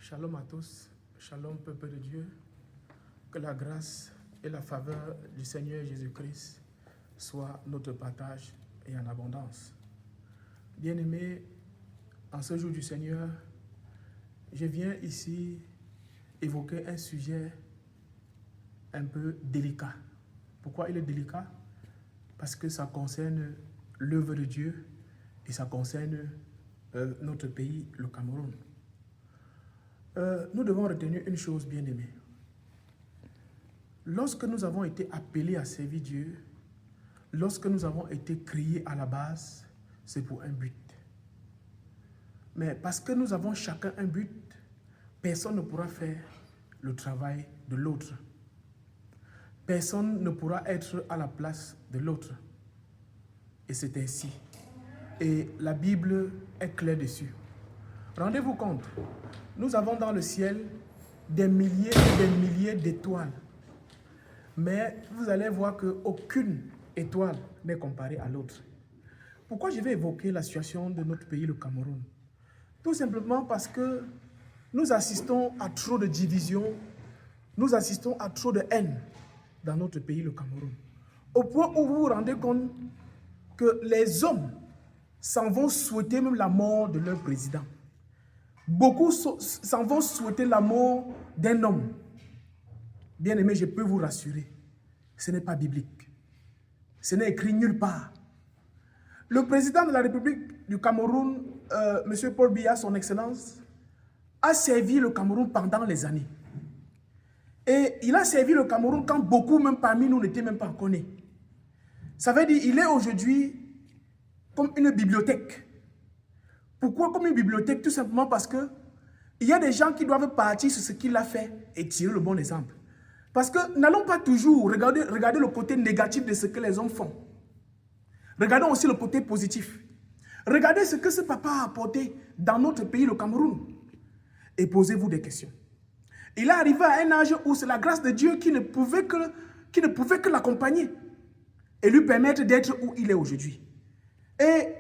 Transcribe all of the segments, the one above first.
Shalom à tous, shalom peuple de Dieu, que la grâce et la faveur du Seigneur Jésus-Christ soient notre partage et en abondance. Bien-aimés, en ce jour du Seigneur, je viens ici évoquer un sujet un peu délicat. Pourquoi il est délicat? Parce que ça concerne l'œuvre de Dieu et ça concerne notre pays, le Cameroun. Nous devons retenir une chose, bien-aimée. Lorsque nous avons été appelés à servir Dieu, lorsque nous avons été créés à la base, c'est pour un but. Mais parce que nous avons chacun un but, personne ne pourra faire le travail de l'autre. Personne ne pourra être à la place de l'autre. Et c'est ainsi. Et la Bible est claire dessus. Rendez-vous compte, nous avons dans le ciel des milliers et des milliers d'étoiles. Mais vous allez voir qu'aucune étoile n'est comparée à l'autre. Pourquoi je vais évoquer la situation de notre pays, le Cameroun? Tout simplement parce que nous assistons à trop de divisions, nous assistons à trop de haine dans notre pays, le Cameroun. Au point où vous vous rendez compte que les hommes s'en vont souhaiter même la mort de leur président. Beaucoup s'en vont souhaiter la mort d'un homme. Bien aimé, je peux vous rassurer, ce n'est pas biblique. Ce n'est écrit nulle part. Le président de la République du Cameroun, M. Paul Biya, son excellence, a servi le Cameroun pendant les années. Et il a servi le Cameroun quand beaucoup, même parmi nous, n'étaient même pas encore nés. Ça veut dire qu'il est aujourd'hui comme une bibliothèque. Pourquoi comme une bibliothèque? Tout simplement parce que il y a des gens qui doivent partir sur ce qu'il a fait et tirer le bon exemple. Parce que n'allons pas toujours regarder le côté négatif de ce que les hommes font. Regardons aussi le côté positif. Regardez ce que ce papa a apporté dans notre pays, le Cameroun. Et posez-vous des questions. Il est arrivé à un âge où c'est la grâce de Dieu qui ne pouvait que l'accompagner et lui permettre d'être où il est aujourd'hui. Et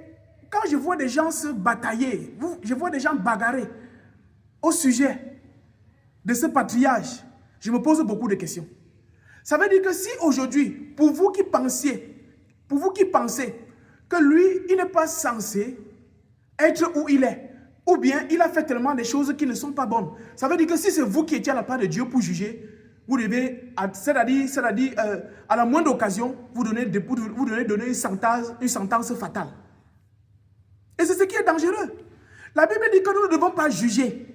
quand je vois des gens se batailler, je vois des gens bagarrer au sujet de ce patriarche, je me pose beaucoup de questions. Ça veut dire que si aujourd'hui, pour vous qui pensez que lui, il n'est pas censé être où il est, ou bien il a fait tellement de choses qui ne sont pas bonnes, ça veut dire que si c'est vous qui étiez à la part de Dieu pour juger, vous devez, c'est-à-dire à la moindre occasion, vous donner une sentence fatale. Et c'est ce qui est dangereux. La Bible dit que nous ne devons pas juger.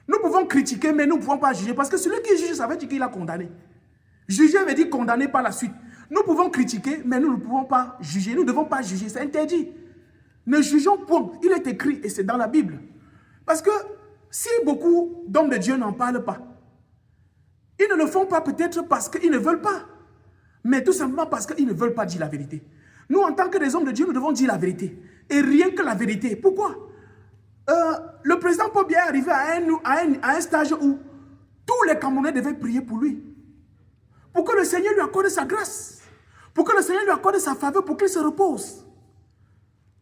Nous pouvons critiquer, mais nous ne pouvons pas juger. Parce que celui qui juge, ça veut dire qu'il a condamné. Juger veut dire condamner par la suite. Nous pouvons critiquer, mais nous ne pouvons pas juger. Nous ne devons pas juger, c'est interdit. Ne jugeons point. Il est écrit, et c'est dans la Bible. Parce que si beaucoup d'hommes de Dieu n'en parlent pas, ils ne le font pas peut-être parce qu'ils ne veulent pas, mais tout simplement parce qu'ils ne veulent pas dire la vérité. Nous, en tant que des hommes de Dieu, nous devons dire la vérité. Et rien que la vérité. Pourquoi? Le président Paul Biya est arrivé à un stage où tous les Camerounais devaient prier pour lui. Pour que le Seigneur lui accorde sa grâce. Pour que le Seigneur lui accorde sa faveur, pour qu'il se repose.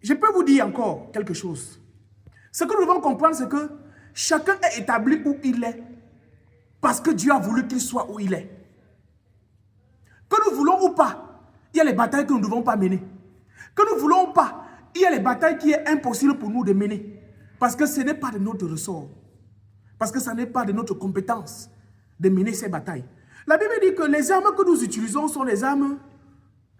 Je peux vous dire encore quelque chose. Ce que nous devons comprendre, c'est que chacun est établi où il est. Parce que Dieu a voulu qu'il soit où il est. Que nous voulons ou pas, il y a les batailles que nous ne devons pas mener. Que nous voulons ou pas, il y a les batailles qui est impossible pour nous de mener. Parce que ce n'est pas de notre ressort. Parce que ce n'est pas de notre compétence de mener ces batailles. La Bible dit que les armes que nous utilisons sont les armes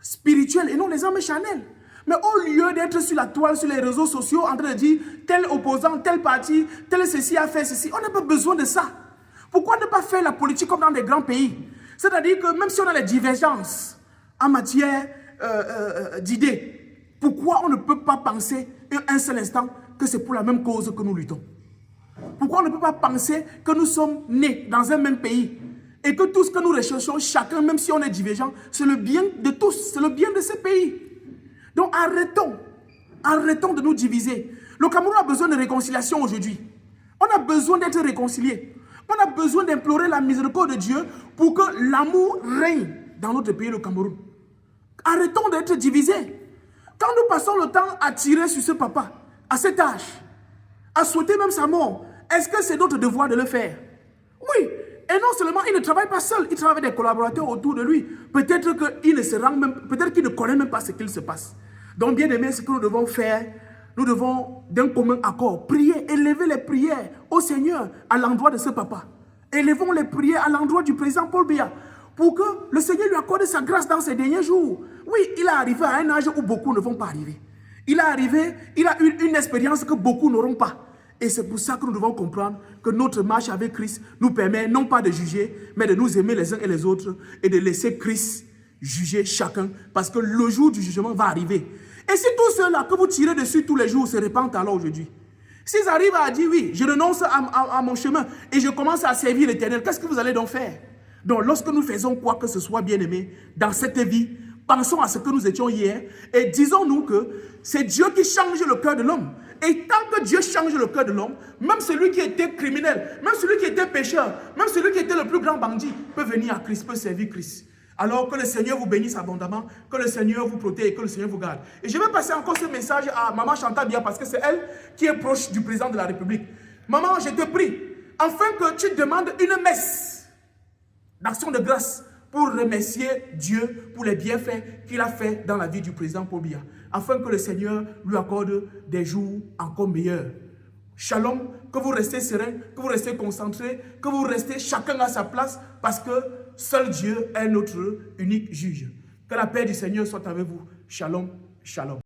spirituelles et non les armes charnelles. Mais au lieu d'être sur la toile, sur les réseaux sociaux, en train de dire tel opposant, tel parti, tel ceci a fait ceci, on n'a pas besoin de ça. Pourquoi ne pas faire la politique comme dans des grands pays? C'est-à-dire que même si on a les divergences en matière d'idées, pourquoi on ne peut pas penser un seul instant que c'est pour la même cause que nous luttons? Pourquoi on ne peut pas penser que nous sommes nés dans un même pays et que tout ce que nous recherchons, chacun, même si on est divergent, c'est le bien de tous, c'est le bien de ce pays. Donc arrêtons de nous diviser. Le Cameroun a besoin de réconciliation aujourd'hui. On a besoin d'être réconciliés. On a besoin d'implorer la miséricorde de Dieu pour que l'amour règne dans notre pays, le Cameroun. Arrêtons d'être divisés. Quand nous passons le temps à tirer sur ce papa, à cet âge, à souhaiter même sa mort, est-ce que c'est notre devoir de le faire? Oui. Et non seulement il ne travaille pas seul, il travaille avec des collaborateurs autour de lui. Peut-être qu'il ne se rend même, peut-être qu'il ne connaît même pas ce qu'il se passe. Donc, bien aimé, ce que nous devons faire, nous devons d'un commun accord prier, élever les prières au Seigneur à l'endroit de ce papa. Élevons les prières à l'endroit du président Paul Biya pour que le Seigneur lui accorde sa grâce dans ces derniers jours. Oui, il est arrivé à un âge où beaucoup ne vont pas arriver. Il est arrivé, il a eu une expérience que beaucoup n'auront pas. Et c'est pour ça que nous devons comprendre que notre marche avec Christ nous permet non pas de juger, mais de nous aimer les uns et les autres et de laisser Christ juger chacun parce que le jour du jugement va arriver. Et si tous ceux-là que vous tirez dessus tous les jours se répandent alors aujourd'hui, s'ils arrivent à dire oui, je renonce à mon chemin et je commence à servir l'Éternel, qu'est-ce que vous allez donc faire? Donc lorsque nous faisons quoi que ce soit, bien aimé, dans cette vie, pensons à ce que nous étions hier et disons-nous que c'est Dieu qui change le cœur de l'homme. Et tant que Dieu change le cœur de l'homme, même celui qui était criminel, même celui qui était pécheur, même celui qui était le plus grand bandit peut venir à Christ, peut servir Christ. Alors que le Seigneur vous bénisse abondamment, que le Seigneur vous protège et que le Seigneur vous garde. Et je vais passer encore ce message à Maman Chantal Biya parce que c'est elle qui est proche du président de la République. Maman, je te prie, afin que tu demandes une messe d'action de grâce pour remercier Dieu pour les bienfaits qu'il a fait dans la vie du président Paul Biya, afin que le Seigneur lui accorde des jours encore meilleurs. Shalom, que vous restez serein, que vous restez concentrés, que vous restez chacun à sa place, parce que seul Dieu est notre unique juge. Que la paix du Seigneur soit avec vous. Shalom, shalom.